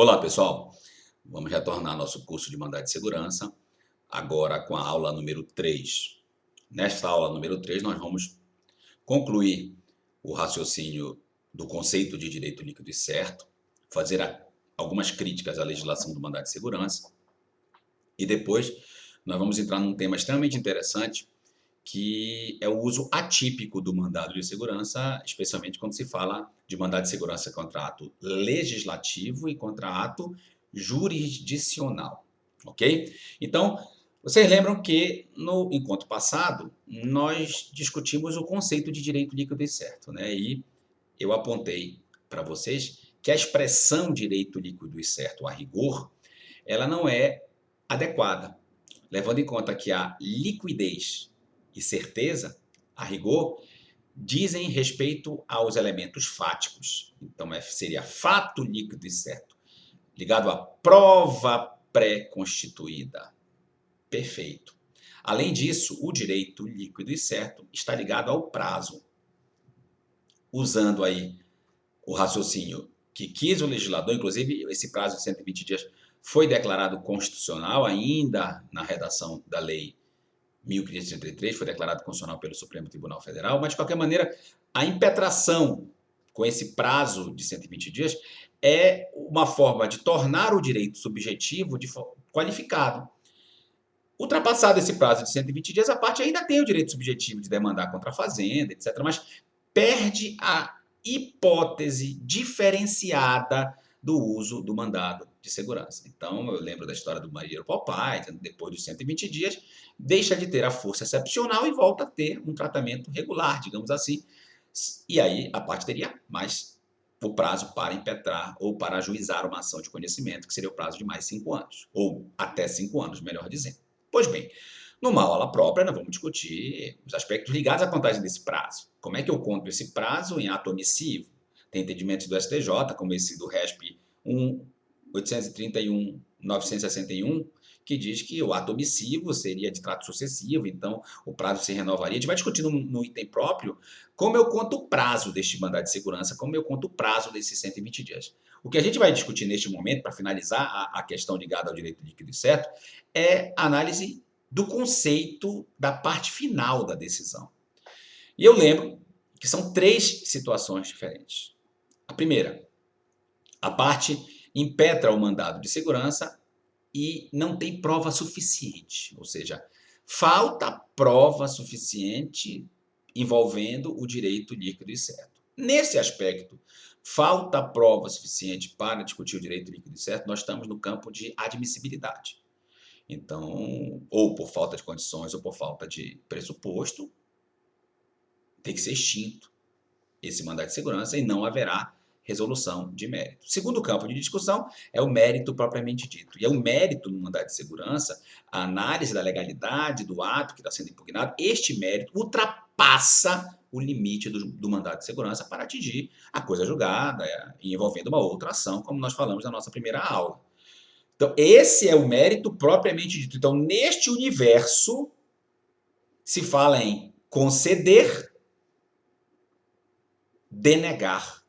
Olá, pessoal. Vamos retornar nosso curso de mandado de segurança, agora com a aula número 3. Nesta aula número 3, nós vamos concluir o raciocínio do conceito de direito líquido e certo, fazer algumas críticas à legislação do mandado de segurança e depois nós vamos entrar num tema extremamente interessante, que é o uso atípico do mandado de segurança, especialmente quando se fala de mandado de segurança contra ato legislativo e contra ato jurisdicional, ok? Então, vocês lembram que no encontro passado nós discutimos o conceito de direito líquido e certo, né? E eu apontei para vocês que a expressão direito líquido e certo a rigor, ela não é adequada, levando em conta que a liquidez e certeza, a rigor, dizem respeito aos elementos fáticos. Então, seria fato líquido e certo, ligado à prova pré-constituída. Perfeito. Além disso, o direito líquido e certo está ligado ao prazo. Usando aí o raciocínio que quis o legislador, inclusive esse prazo de 120 dias foi declarado constitucional ainda na redação da lei 1533, foi declarado constitucional pelo Supremo Tribunal Federal, mas de qualquer maneira a impetração com esse prazo de 120 dias é uma forma de tornar o direito subjetivo qualificado. Ultrapassado esse prazo de 120 dias, a parte ainda tem o direito subjetivo de demandar contra a fazenda, etc., mas perde a hipótese diferenciada do uso do mandado de segurança. Então, eu lembro da história do marinheiro Popeye, depois dos 120 dias, deixa de ter a força excepcional e volta a ter um tratamento regular, digamos assim. E aí a parte teria mais o prazo para impetrar ou para ajuizar uma ação de conhecimento, que seria o prazo de mais 5 anos, ou até 5 anos, melhor dizendo. Pois bem, numa aula própria, nós vamos discutir os aspectos ligados à contagem desse prazo. Como é que eu conto esse prazo em ato omissivo? Tem entendimentos do STJ, como esse do RESP 831/961, que diz que o ato omissivo seria de trato sucessivo, então o prazo se renovaria. A gente vai discutir no item próprio como eu conto o prazo deste mandado de segurança, como eu conto o prazo desses 120 dias. O que a gente vai discutir neste momento, para finalizar a questão ligada ao direito líquido e certo, é a análise do conceito da parte final da decisão. E eu lembro que são 3 situações diferentes. A primeira, a parte impetra o mandado de segurança e não tem prova suficiente, ou seja, falta prova suficiente envolvendo o direito líquido e certo. Nesse aspecto, falta prova suficiente para discutir o direito líquido e certo, nós estamos no campo de admissibilidade. Então, ou por falta de condições ou por falta de pressuposto, tem que ser extinto esse mandado de segurança e não haverá resolução de mérito. O segundo campo de discussão é o mérito propriamente dito. E é o mérito no mandado de segurança, a análise da legalidade do ato que está sendo impugnado, este mérito ultrapassa o limite do mandado de segurança para atingir a coisa julgada, envolvendo uma outra ação, como nós falamos na nossa primeira aula. Então, esse é o mérito propriamente dito. Então, neste universo, se fala em conceder, denegar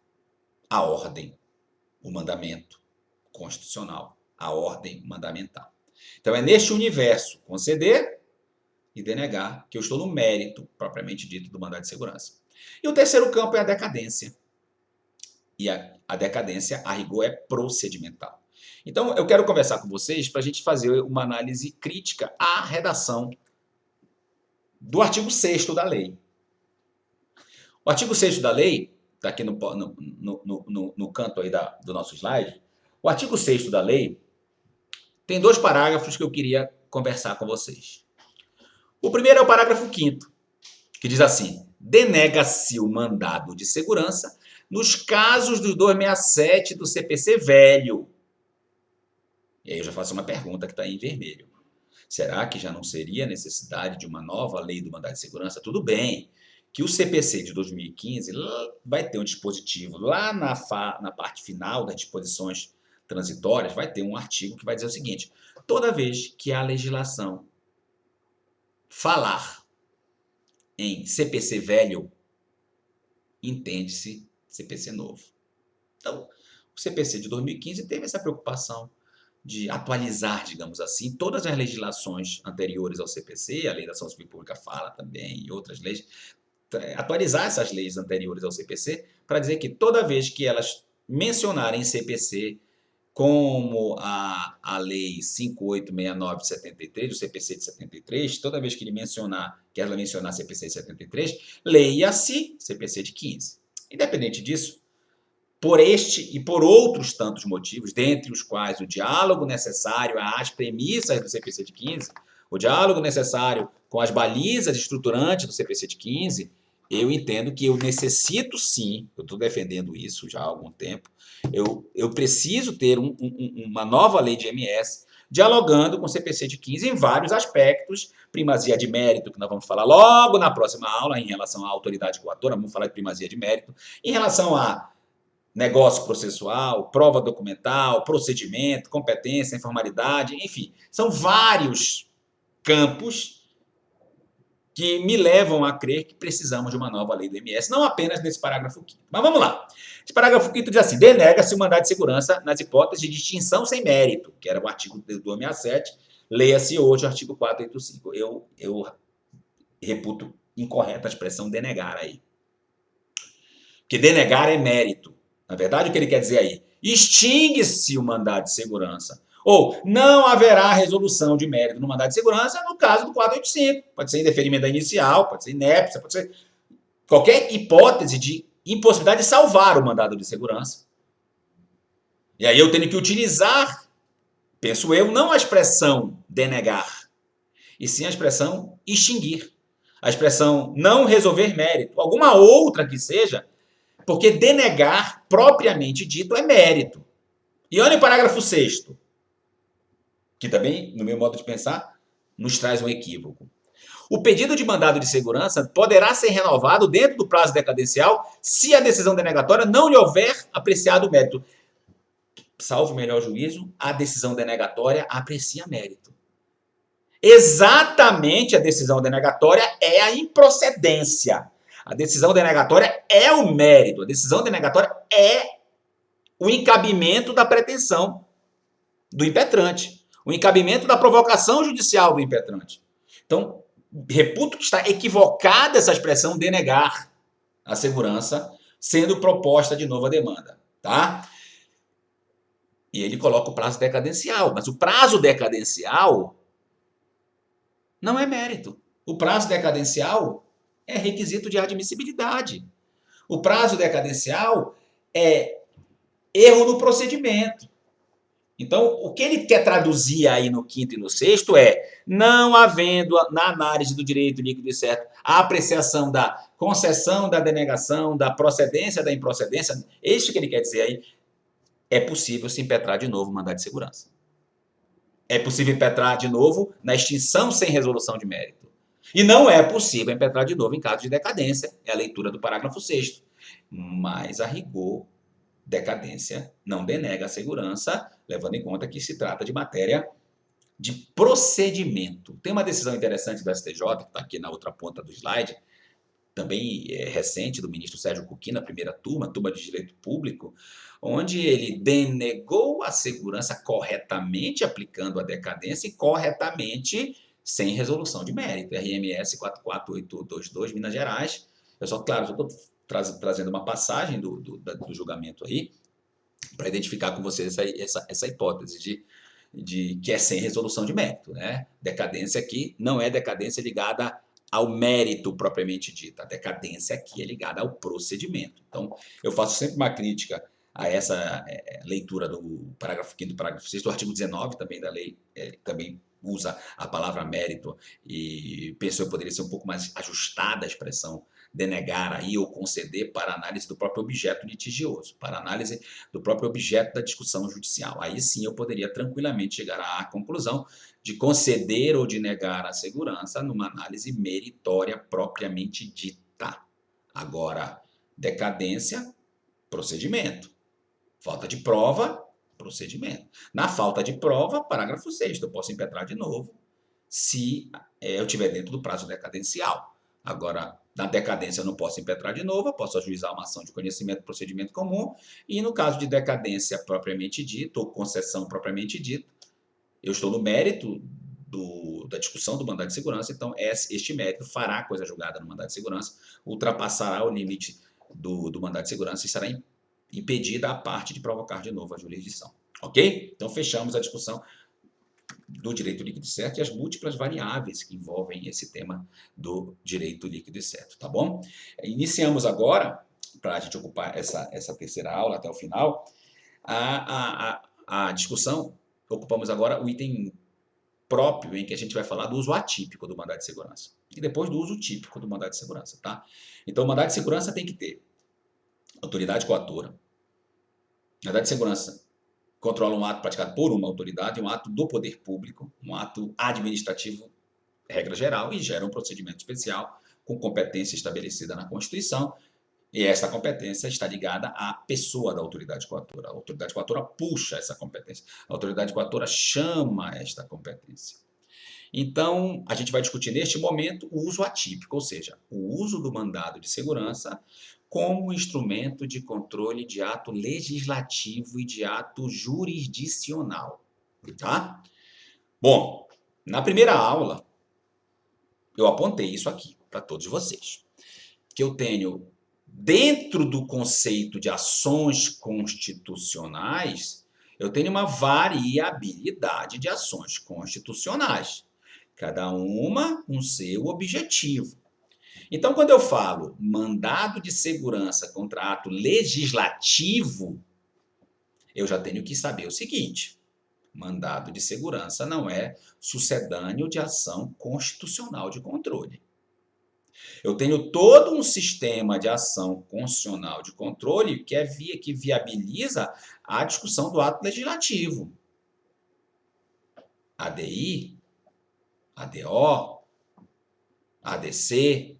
a ordem, o mandamento constitucional, a ordem mandamental. Então, é neste universo, conceder e denegar, que eu estou no mérito propriamente dito do mandado de segurança. E o terceiro campo é a decadência. E a decadência, a rigor, é procedimental. Então, eu quero conversar com vocês para a gente fazer uma análise crítica à redação do artigo 6º da lei. O artigo 6º da lei, está aqui no canto aí do nosso slide, o artigo 6º da lei tem 2 parágrafos que eu queria conversar com vocês. O primeiro é o parágrafo 5º, que diz assim: denega-se o mandado de segurança nos casos do 267 do CPC velho. E aí eu já faço uma pergunta que está aí em vermelho. Será que já não seria necessidade de uma nova lei do mandado de segurança? Tudo bem que o CPC de 2015 vai ter um dispositivo lá na parte final das disposições transitórias, vai ter um artigo que vai dizer o seguinte: toda vez que a legislação falar em CPC velho, entende-se CPC novo. Então, o CPC de 2015 teve essa preocupação de atualizar, digamos assim, todas as legislações anteriores ao CPC, a Lei da Ação Civil Pública fala também, e outras leis, atualizar essas leis anteriores ao CPC para dizer que toda vez que elas mencionarem CPC como a Lei 5869 de 73, do CPC de 73, toda vez que ela mencionar CPC de 73, leia-se CPC de 15. Independente disso, por este e por outros tantos motivos, dentre os quais o diálogo necessário às premissas do CPC de 15, o diálogo necessário com as balizas estruturantes do CPC de 15, eu entendo que eu necessito sim, eu estou defendendo isso já há algum tempo, eu preciso ter uma nova lei de MS dialogando com o CPC de 15 em vários aspectos, primazia de mérito, que nós vamos falar logo na próxima aula, em relação à autoridade coatora, vamos falar de primazia de mérito, em relação a negócio processual, prova documental, procedimento, competência, informalidade, enfim, são vários campos que me levam a crer que precisamos de uma nova lei do MS, não apenas nesse parágrafo 5º. Mas vamos lá. Esse parágrafo 5º diz assim: denega-se o mandado de segurança nas hipóteses de distinção sem mérito, que era o artigo 267, leia-se hoje o artigo 485. Eu reputo incorreta a expressão denegar aí. Porque denegar é mérito. Na verdade, o que ele quer dizer aí? Extingue-se o mandado de segurança. Ou não haverá resolução de mérito no mandado de segurança no caso do 485. Pode ser indeferimento da inicial, pode ser inépcia, pode ser qualquer hipótese de impossibilidade de salvar o mandado de segurança. E aí eu tenho que utilizar, penso eu, não a expressão denegar, e sim a expressão extinguir. A expressão não resolver mérito, alguma outra que seja, porque denegar, propriamente dito, é mérito. E olha o parágrafo 6º, que também, no meu modo de pensar, nos traz um equívoco. O pedido de mandado de segurança poderá ser renovado dentro do prazo decadencial se a decisão denegatória não lhe houver apreciado o mérito. Salvo o melhor juízo, a decisão denegatória aprecia mérito. Exatamente a decisão denegatória é a improcedência. A decisão denegatória é o mérito. A decisão denegatória é o encabimento da pretensão do impetrante. O encabimento da provocação judicial do impetrante. Então, reputo que está equivocada essa expressão denegar a segurança, sendo proposta de novo a demanda. Tá? E ele coloca o prazo decadencial. Mas o prazo decadencial não é mérito. O prazo decadencial é requisito de admissibilidade. O prazo decadencial é erro no procedimento. Então, o que ele quer traduzir aí no 5º e no 6º é: não havendo na análise do direito líquido e certo a apreciação da concessão, da denegação, da procedência, da improcedência, isso que ele quer dizer aí, é possível se impetrar de novo o mandado de segurança. É possível impetrar de novo na extinção sem resolução de mérito. E não é possível impetrar de novo em caso de decadência, é a leitura do parágrafo 6º. Mas, a rigor, decadência não denega a segurança, levando em conta que se trata de matéria de procedimento. Tem uma decisão interessante do STJ, que está aqui na outra ponta do slide, também recente, do ministro Sérgio Cuqui, na primeira turma de Direito Público, onde ele denegou a segurança corretamente, aplicando a decadência e corretamente sem resolução de mérito. RMS 44822, Minas Gerais. Eu só, claro, estou trazendo uma passagem do julgamento aí, para identificar com vocês essa hipótese de que é sem resolução de mérito. Né? Decadência aqui não é decadência ligada ao mérito propriamente dito. A decadência aqui é ligada ao procedimento. Então, eu faço sempre uma crítica a essa leitura do parágrafo 5º e do parágrafo 6º, do artigo 19 também da lei, também usa a palavra mérito, e penso que poderia ser um pouco mais ajustada a expressão denegar aí ou conceder para análise do próprio objeto litigioso, para análise do próprio objeto da discussão judicial. Aí sim eu poderia tranquilamente chegar à conclusão de conceder ou de negar a segurança numa análise meritória propriamente dita. Agora, decadência, procedimento. Falta de prova, procedimento. Na falta de prova, parágrafo 6º, eu posso impetrar de novo se eu estiver dentro do prazo decadencial. Agora, Na decadência eu não posso impetrar de novo, eu posso ajuizar uma ação de conhecimento do procedimento comum, e no caso de decadência propriamente dita, ou concessão propriamente dita, eu estou no mérito da discussão do mandado de segurança, então este mérito fará a coisa julgada no mandado de segurança, ultrapassará o limite do mandado de segurança e será impedida a parte de provocar de novo a jurisdição. Ok? Então fechamos a discussão do direito líquido e certo e as múltiplas variáveis que envolvem esse tema do direito líquido e certo, tá bom? Iniciamos agora, para a gente ocupar essa terceira aula até o final, a discussão. Ocupamos agora o item próprio em que a gente vai falar do uso atípico do mandado de segurança e depois do uso típico do mandado de segurança, tá? Então, o mandado de segurança tem que ter autoridade coatora. O mandado de segurança controla um ato praticado por uma autoridade, um ato do poder público, um ato administrativo, regra geral, e gera um procedimento especial com competência estabelecida na Constituição. E essa competência está ligada à pessoa da autoridade coatora. A autoridade coatora puxa essa competência. A autoridade coatora chama esta competência. Então, a gente vai discutir neste momento o uso atípico, ou seja, o uso do mandado de segurança como instrumento de controle de ato legislativo e de ato jurisdicional. Tá? Bom, na primeira aula, eu apontei isso aqui para todos vocês. Que eu tenho, dentro do conceito de ações constitucionais, eu tenho uma variabilidade de ações constitucionais, cada uma com seu objetivo. Então, quando eu falo mandado de segurança contra ato legislativo, eu já tenho que saber o seguinte: mandado de segurança não é sucedâneo de ação constitucional de controle. Eu tenho todo um sistema de ação constitucional de controle que viabiliza a discussão do ato legislativo. ADI, ADO, ADC,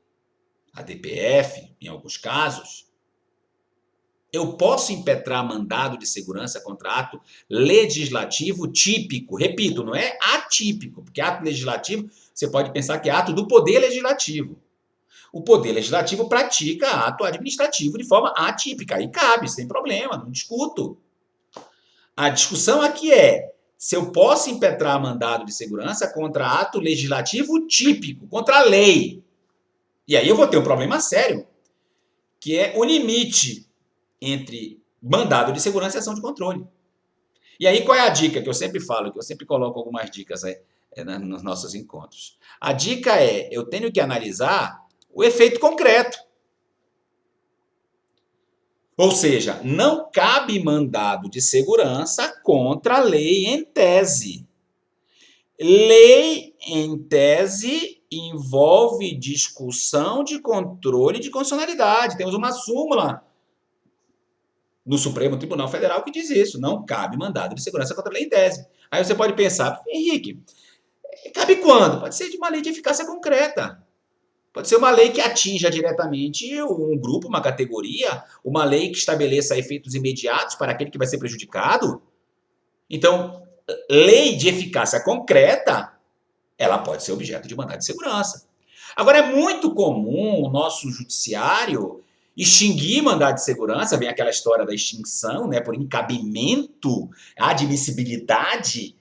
ADPF, em alguns casos. Eu posso impetrar mandado de segurança contra ato legislativo típico. Repito, não é atípico, porque ato legislativo, você pode pensar que é ato do poder legislativo. O poder legislativo pratica ato administrativo de forma atípica. Aí cabe, sem problema, não discuto. A discussão aqui é se eu posso impetrar mandado de segurança contra ato legislativo típico, contra a lei. E aí eu vou ter um problema sério, que é o limite entre mandado de segurança e ação de controle. E aí qual é a dica que eu sempre falo, que eu sempre coloco algumas dicas nos nossos encontros? A dica é, eu tenho que analisar o efeito concreto. Ou seja, não cabe mandado de segurança contra a lei em tese. Lei em tese envolve discussão de controle de constitucionalidade. Temos uma súmula no Supremo Tribunal Federal que diz isso. Não cabe mandado de segurança contra a lei em tese. Aí você pode pensar, Henrique, cabe quando? Pode ser de uma lei de eficácia concreta. Pode ser uma lei que atinja diretamente um grupo, uma categoria, uma lei que estabeleça efeitos imediatos para aquele que vai ser prejudicado. Então, lei de eficácia concreta, ela pode ser objeto de mandado de segurança. Agora, é muito comum o nosso judiciário extinguir mandado de segurança, vem aquela história da extinção, né, por encabimento, admissibilidade,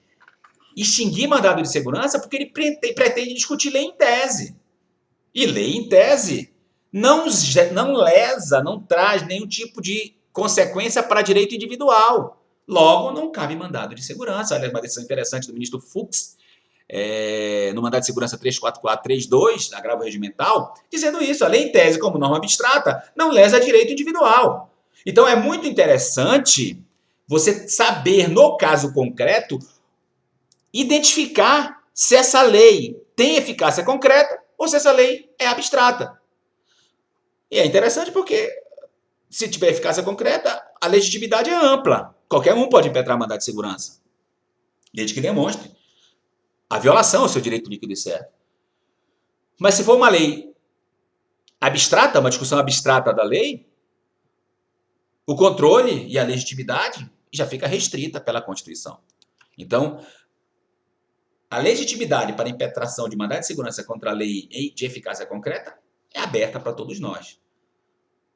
extinguir mandado de segurança porque ele pretende discutir lei em tese. E lei em tese não lesa, não traz nenhum tipo de consequência para direito individual. Logo, não cabe mandado de segurança. Aliás, uma decisão interessante do ministro Fux, no mandado de segurança 34432, agravo regimental, dizendo isso. A lei em tese, como norma abstrata, não lesa direito individual. Então, é muito interessante você saber, no caso concreto, identificar se essa lei tem eficácia concreta ou se essa lei é abstrata. E é interessante porque, se tiver eficácia concreta, a legitimidade é ampla. Qualquer um pode impetrar mandado de segurança, desde que demonstre a violação ao seu direito líquido e certo. Mas se for uma lei abstrata, uma discussão abstrata da lei, o controle e a legitimidade já fica restrita pela Constituição. Então, a legitimidade para impetração de mandado de segurança contra a lei de eficácia concreta é aberta para todos nós.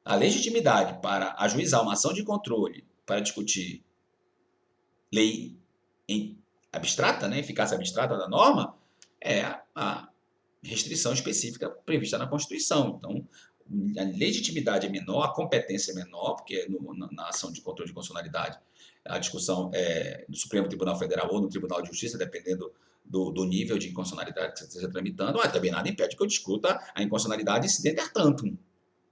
A legitimidade para ajuizar uma ação de controle para discutir lei abstrata, né, eficácia abstrata da norma, é a restrição específica prevista na Constituição. Então, a legitimidade é menor, a competência é menor, porque na ação de controle de constitucionalidade a discussão é no Supremo Tribunal Federal ou no Tribunal de Justiça, dependendo do nível de inconstitucionalidade que você esteja tramitando, mas também nada impede que eu discuta a inconstitucionalidade incidenter tantum.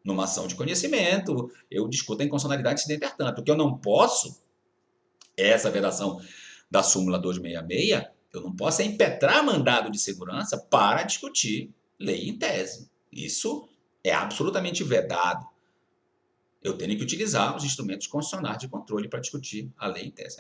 Numa ação de conhecimento, eu discuto a inconstitucionalidade incidenter tantum. O que eu não posso é essa vedação da súmula 266, eu não posso impetrar mandado de segurança para discutir lei em tese. Isso é absolutamente vedado. Eu tenho que utilizar os instrumentos constitucionais de controle para discutir a lei em tese.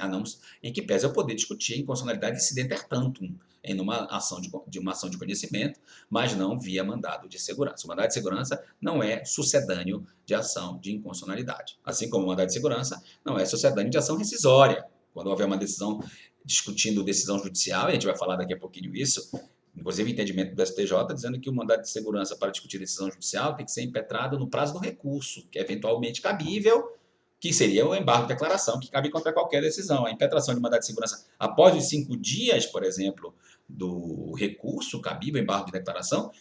Em que pese eu poder discutir a inconstitucionalidade incidenter tantum em uma ação de conhecimento, mas não via mandado de segurança. O mandado de segurança não é sucedâneo de ação de inconstitucionalidade. Assim como o mandado de segurança não é sucedâneo de ação rescisória. Quando houver uma decisão discutindo decisão judicial, e a gente vai falar daqui a pouquinho isso, inclusive entendimento do STJ, dizendo que o mandado de segurança para discutir decisão judicial tem que ser impetrado no prazo do recurso, que é eventualmente cabível, que seria o embargo de declaração, que cabe contra qualquer decisão. A impetração de mandado de segurança após os 5 dias, por exemplo, do recurso cabível, embargo de declaração,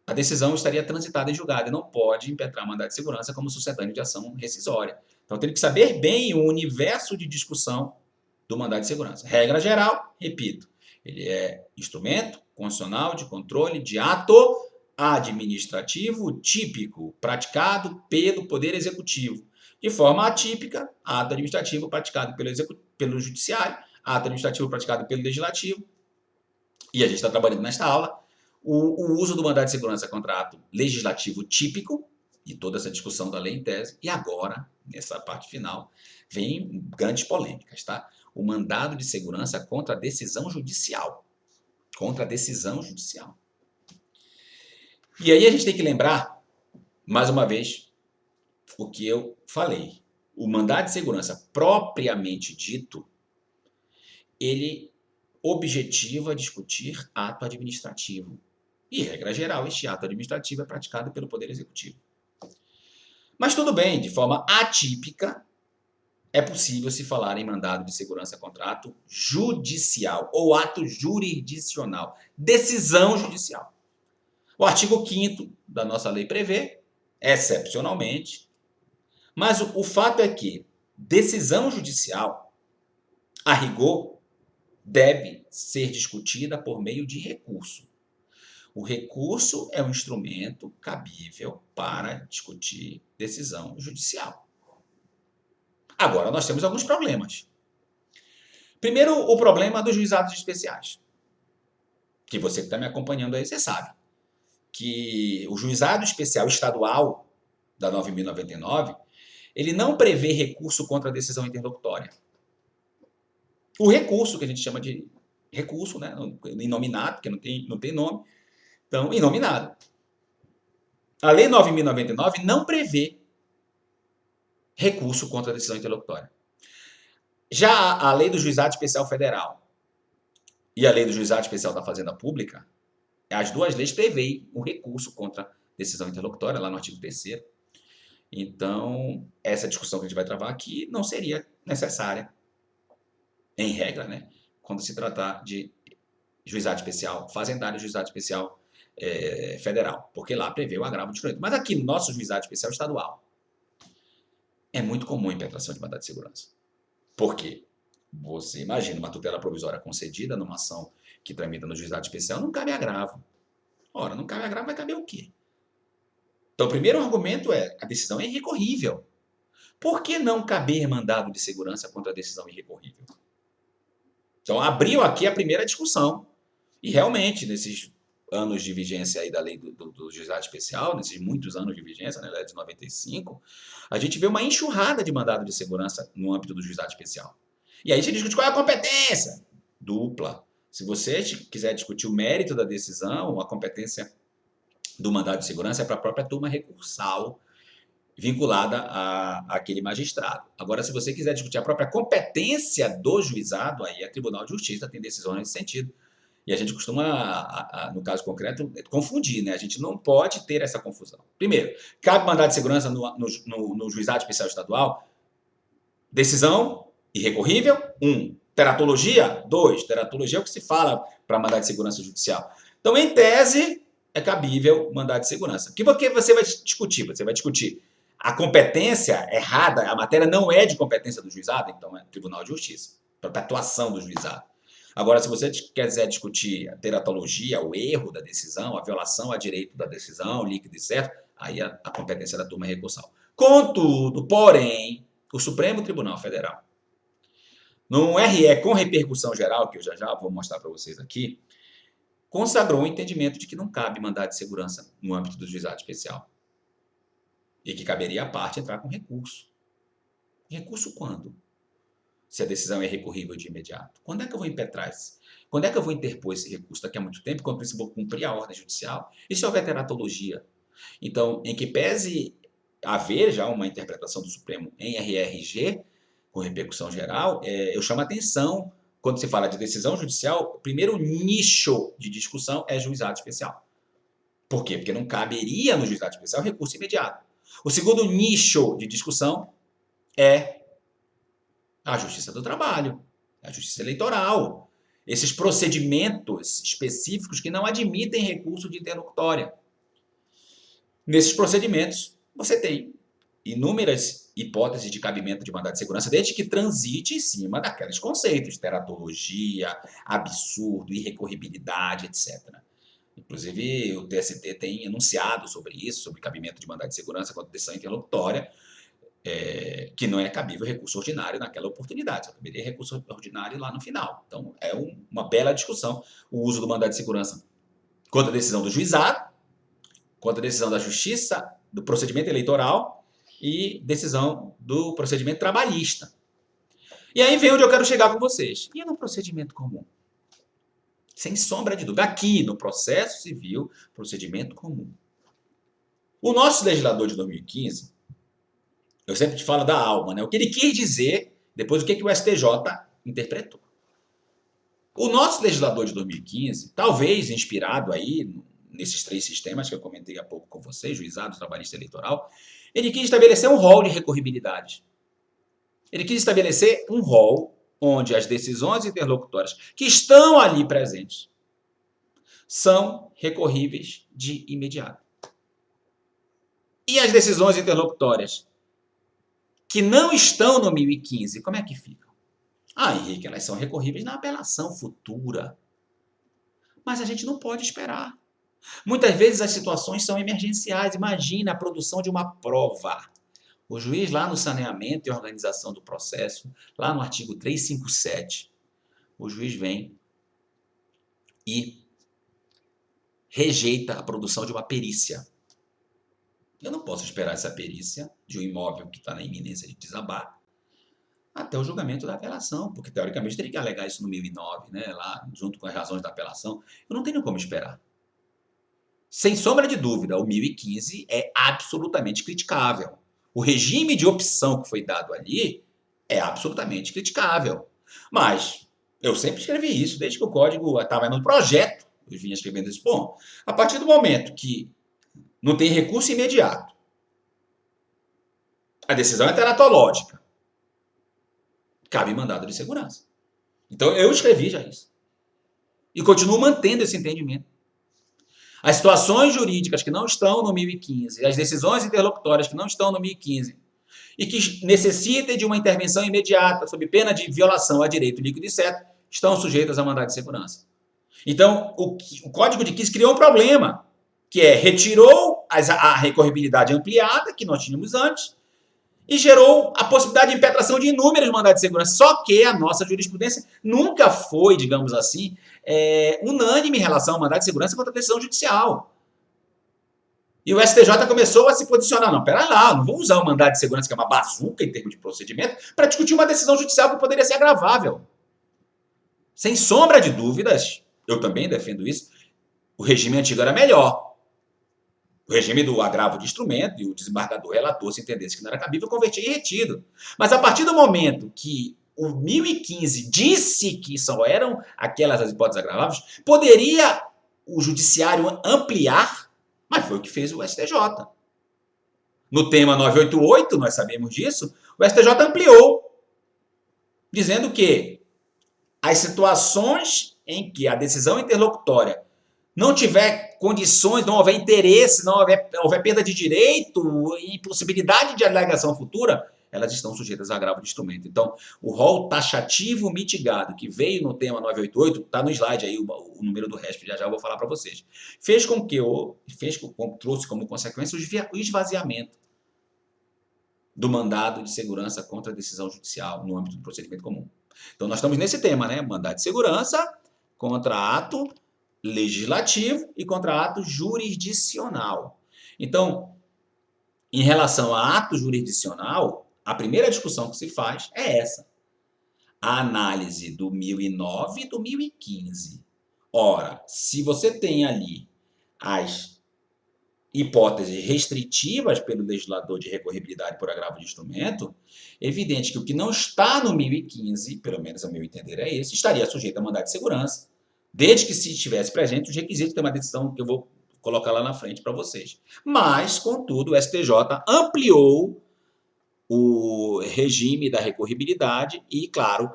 a decisão estaria transitada em julgado e não pode impetrar mandado de segurança como sucedâneo de ação rescisória. Então, tem que saber bem o universo de discussão do mandado de segurança. Regra geral, repito, ele é instrumento constitucional de controle de ato administrativo típico, praticado pelo Poder Executivo. De forma atípica, ato administrativo praticado pelo Judiciário, ato administrativo praticado pelo Legislativo. E a gente está trabalhando nesta aula o uso do mandado de segurança contra ato legislativo típico, e toda essa discussão da lei em tese. E agora, nessa parte final, vem grandes polêmicas, tá? O mandado de segurança contra a decisão judicial. Contra a decisão judicial. E aí a gente tem que lembrar, mais uma vez, o que eu falei. O mandado de segurança propriamente dito, ele objetiva discutir ato administrativo. E, regra geral, este ato administrativo é praticado pelo Poder Executivo. Mas tudo bem, de forma atípica, é possível se falar em mandado de segurança contra ato judicial ou ato jurisdicional, decisão judicial. O artigo 5º da nossa lei prevê, excepcionalmente, mas o fato é que decisão judicial, a rigor, deve ser discutida por meio de recurso. O recurso é um instrumento cabível para discutir decisão judicial. Agora, nós temos alguns problemas. Primeiro, o problema dos juizados especiais. Que você que está me acompanhando aí, você sabe. Que o juizado especial estadual da 9.099, ele não prevê recurso contra a decisão interlocutória. O recurso, que a gente chama de recurso, né, inominado, porque não tem nome, então, inominado. A Lei 9.099 não prevê recurso contra a decisão interlocutória. Já a Lei do Juizado Especial Federal e a Lei do Juizado Especial da Fazenda Pública, as duas leis prevêem um recurso contra a decisão interlocutória, lá no artigo 3º. Então, essa discussão que a gente vai travar aqui não seria necessária, em regra, né, quando se tratar de juizado especial fazendário e juizado especial federal, porque lá prevê o agravo de instrumento. Mas aqui no nosso juizado especial estadual, é muito comum a impetração de mandado de segurança. Por quê? Você imagina uma tutela provisória concedida numa ação que tramita no juizado especial, não cabe agravo. Ora, não cabe agravo, vai caber o quê? Então, o primeiro argumento é, a decisão é irrecorrível. Por que não caber mandado de segurança contra a decisão irrecorrível? Então, abriu aqui a primeira discussão. E realmente, nesses anos de vigência aí da lei do juizado especial, nesses muitos anos de vigência, né, lei de 95, a gente vê uma enxurrada de mandado de segurança no âmbito do juizado especial. E aí a gente discute qual é a competência dupla. Se você quiser discutir o mérito da decisão, a competência do mandado de segurança é para a própria turma recursal vinculada àquele magistrado. Agora, se você quiser discutir a própria competência do juizado, aí é Tribunal de Justiça, tem decisões nesse sentido. E a gente costuma, no caso concreto, confundir, né? A gente não pode ter essa confusão. Primeiro, cabe mandado de segurança no juizado especial estadual? Decisão irrecorrível, 1. Teratologia, 2. Teratologia é o que se fala para mandado de segurança judicial. Então, em tese, é cabível mandado de segurança. O que você vai discutir? Você vai discutir a competência errada, a matéria não é de competência do juizado, então é Tribunal de Justiça, para atuação do juizado. Agora, se você quiser discutir a teratologia, o erro da decisão, a violação a direito da decisão, líquido e certo, aí a competência da turma é recursal. Contudo, porém, o Supremo Tribunal Federal, num RE com repercussão geral, que eu já vou mostrar para vocês aqui, consagrou o entendimento de que não cabe mandado de segurança no âmbito do juizado especial. E que caberia à parte entrar com recurso. Recurso quando? Se a decisão é recorrível de imediato. Quando é que eu vou impetrar isso? Quando é que eu vou interpor esse recurso? Daqui a muito tempo, quando eu vou cumprir a ordem judicial? E se houver teratologia? Então, em que pese haver já uma interpretação do Supremo em RRG, com repercussão geral, eu chamo a atenção, quando se fala de decisão judicial, o primeiro nicho de discussão é juizado especial. Por quê? Porque não caberia no juizado especial recurso imediato. O segundo nicho de discussão é a Justiça do Trabalho, a Justiça Eleitoral, esses procedimentos específicos que não admitem recurso de interlocutória. Nesses procedimentos, você tem inúmeras hipóteses de cabimento de mandado de segurança, desde que transite em cima daqueles conceitos, teratologia, absurdo, irrecorribilidade, etc. Inclusive, o TST tem enunciado sobre isso, sobre cabimento de mandado de segurança contra decisão interlocutória, que não é cabível recurso ordinário naquela oportunidade, só caberia recurso ordinário lá no final. Então, é uma bela discussão o uso do mandado de segurança contra a decisão do juizado, contra a decisão da justiça, do procedimento eleitoral e decisão do procedimento trabalhista. E aí vem onde eu quero chegar com vocês. E no procedimento comum? Sem sombra de dúvida. Aqui, no processo civil, procedimento comum. O nosso legislador de 2015, eu sempre te falo da alma, né? O que ele quis dizer, depois o que o STJ interpretou. O nosso legislador de 2015, talvez inspirado aí nesses 3 sistemas que eu comentei há pouco com vocês, juizado, trabalhista e eleitoral, ele quis estabelecer um rol de recorribilidade. Ele quis estabelecer um rol onde as decisões interlocutórias que estão ali presentes são recorríveis de imediato. E as decisões interlocutórias que não estão no 1015, como é que ficam? Henrique, elas são recorríveis na apelação futura. Mas a gente não pode esperar. Muitas vezes as situações são emergenciais. Imagina a produção de uma prova. O juiz lá no saneamento e organização do processo, lá no artigo 357, o juiz vem e rejeita a produção de uma perícia. Eu não posso esperar essa perícia de um imóvel que está na iminência de desabar até o julgamento da apelação, porque teoricamente teria que alegar isso no 1009, né, lá junto com as razões da apelação. Eu não tenho como esperar. Sem sombra de dúvida, o 1015 é absolutamente criticável. O regime de opção que foi dado ali é absolutamente criticável. Mas eu sempre escrevi isso, desde que o código estava no projeto, eu vinha escrevendo isso. Bom, a partir do momento que não tem recurso imediato, a decisão é teratológica, cabe mandado de segurança. Então eu escrevi já isso. E continuo mantendo esse entendimento. As situações jurídicas que não estão no 1015, as decisões interlocutórias que não estão no 1015 e que necessitem de uma intervenção imediata sob pena de violação a direito líquido e certo, estão sujeitas a mandado de segurança. Então, o Código de 15 criou um problema, que retirou a recorribilidade ampliada que nós tínhamos antes e gerou a possibilidade de impetração de inúmeros mandados de segurança. Só que a nossa jurisprudência nunca foi, digamos assim, unânime em relação ao mandado de segurança contra a decisão judicial. E o STJ começou a se posicionar. Não, pera lá, não vou usar o mandado de segurança, que é uma bazuca em termos de procedimento, para discutir uma decisão judicial que poderia ser agravável. Sem sombra de dúvidas, eu também defendo isso, o regime antigo era melhor. O regime do agravo de instrumento e o desembargador relator, se entendesse que não era cabível, convertia em retido. Mas a partir do momento que o 1015 disse que só eram aquelas as hipóteses agraváveis, poderia o judiciário ampliar, mas foi o que fez o STJ. No tema 988, nós sabemos disso, o STJ ampliou, dizendo que as situações em que a decisão interlocutória não tiver condições, não houver interesse, não houver perda de direito e possibilidade de alegação futura, elas estão sujeitas a agravo de instrumento. Então, o rol taxativo mitigado que veio no tema 988, está no slide aí o número do RESP, já eu vou falar para vocês, trouxe como consequência o esvaziamento do mandado de segurança contra a decisão judicial no âmbito do procedimento comum. Então, nós estamos nesse tema, né? Mandado de segurança contra ato legislativo e contra ato jurisdicional. Então, em relação a ato jurisdicional, a primeira discussão que se faz é essa. A análise do 1009 e do 1015. Ora, se você tem ali as hipóteses restritivas pelo legislador de recorribilidade por agravo de instrumento, é evidente que o que não está no 1015, pelo menos a meu entender é esse, estaria sujeito a mandado de segurança, desde que se estivesse presente os requisitos de uma decisão que eu vou colocar lá na frente para vocês. Mas, contudo, o STJ ampliou o regime da recorribilidade e, claro,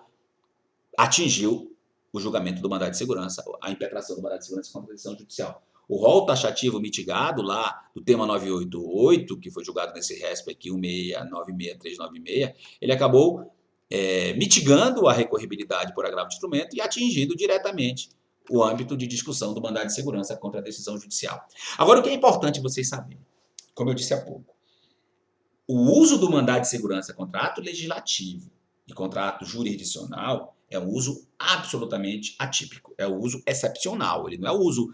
atingiu o julgamento do mandado de segurança, a impetração do mandado de segurança contra a decisão judicial. O rol taxativo mitigado lá do tema 988, que foi julgado nesse RESP aqui, 1696396, ele acabou mitigando a recorribilidade por agravo de instrumento e atingindo diretamente o âmbito de discussão do mandado de segurança contra a decisão judicial. Agora, o que é importante vocês saberem, como eu disse há pouco, o uso do mandado de segurança contra ato legislativo e contra ato jurisdicional é um uso absolutamente atípico, é o uso excepcional, ele não é o uso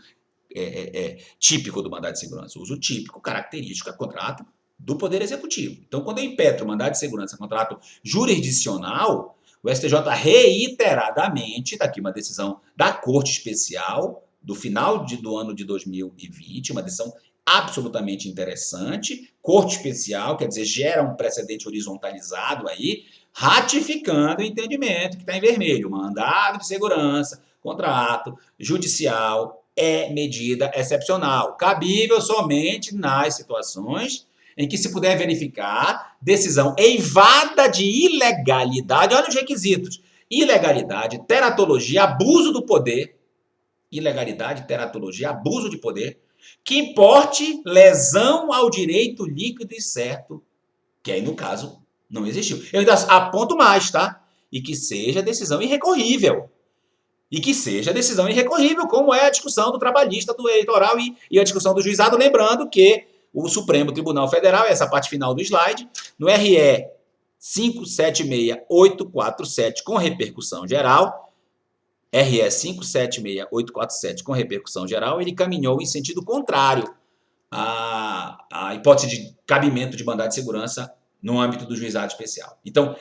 típico do mandado de segurança, o uso típico, característico, é contrato do Poder Executivo. Então, quando eu impetro o mandado de segurança contrato jurisdicional, o STJ reiteradamente, está aqui uma decisão da Corte Especial do final do ano de 2020, uma decisão absolutamente interessante, Corte Especial, quer dizer, gera um precedente horizontalizado aí, ratificando o entendimento que está em vermelho, mandado de segurança, contrato judicial é medida excepcional, cabível somente nas situações em que se puder verificar decisão eivada de ilegalidade, olha os requisitos, ilegalidade, teratologia, abuso do poder, ilegalidade, teratologia, abuso de poder, que importe lesão ao direito líquido e certo, que aí no caso não existiu. Eu ainda aponto mais, tá? E que seja decisão irrecorrível. E que seja decisão irrecorrível, como é a discussão do trabalhista, do eleitoral e a discussão do juizado, lembrando que o Supremo Tribunal Federal, essa parte final do slide, no RE 576847 com repercussão geral, RE 576847 com repercussão geral, ele caminhou em sentido contrário à hipótese de cabimento de mandado de segurança no âmbito do juizado especial. Então,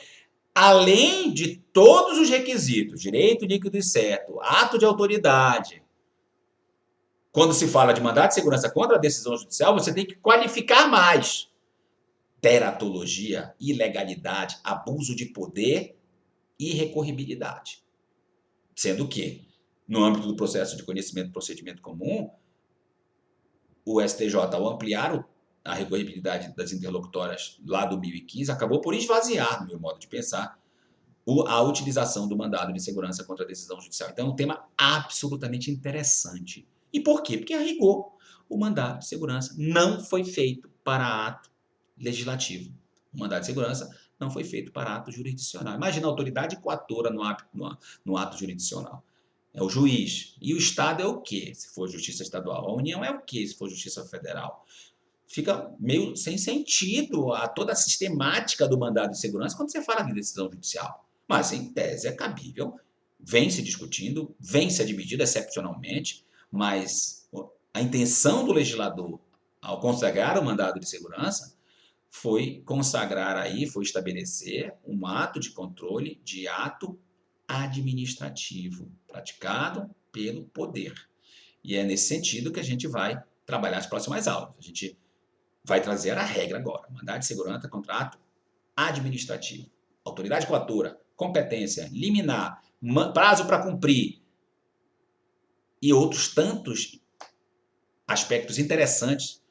além de todos os requisitos, direito líquido e certo, ato de autoridade, quando se fala de mandado de segurança contra a decisão judicial, você tem que qualificar mais. Teratologia, ilegalidade, abuso de poder e recorribilidade. Sendo que, no âmbito do processo de conhecimento do procedimento comum, o STJ, ao ampliar a recorribilidade das interlocutórias lá do 1015, acabou por esvaziar, no meu modo de pensar, a utilização do mandado de segurança contra a decisão judicial. Então, é um tema absolutamente interessante. E por quê? Porque, a rigor, o mandado de segurança não foi feito para ato legislativo. O mandado de segurança não foi feito para ato jurisdicional. Imagina a autoridade coatora no ato jurisdicional. É o juiz. E o Estado é o quê, se for justiça estadual? A União é o quê, se for justiça federal? Fica meio sem sentido a toda a sistemática do mandado de segurança quando você fala de decisão judicial. Mas, em tese, é cabível, vem se discutindo, vem se admitido excepcionalmente, mas a intenção do legislador, ao consagrar o mandado de segurança, foi consagrar aí, foi estabelecer um ato de controle de ato administrativo, praticado pelo poder. E é nesse sentido que a gente vai trabalhar as próximas aulas. A gente vai trazer a regra agora. Mandado de segurança, contrato administrativo. Autoridade coatora, competência, liminar, prazo para cumprir e outros tantos aspectos interessantes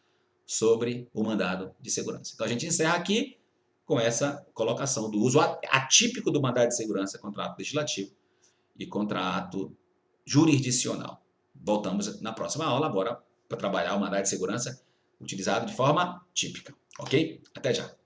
sobre o mandado de segurança. Então a gente encerra aqui com essa colocação do uso atípico do mandado de segurança contra ato legislativo e contra ato jurisdicional. Voltamos na próxima aula agora para trabalhar o mandado de segurança utilizado de forma típica, ok? Até já!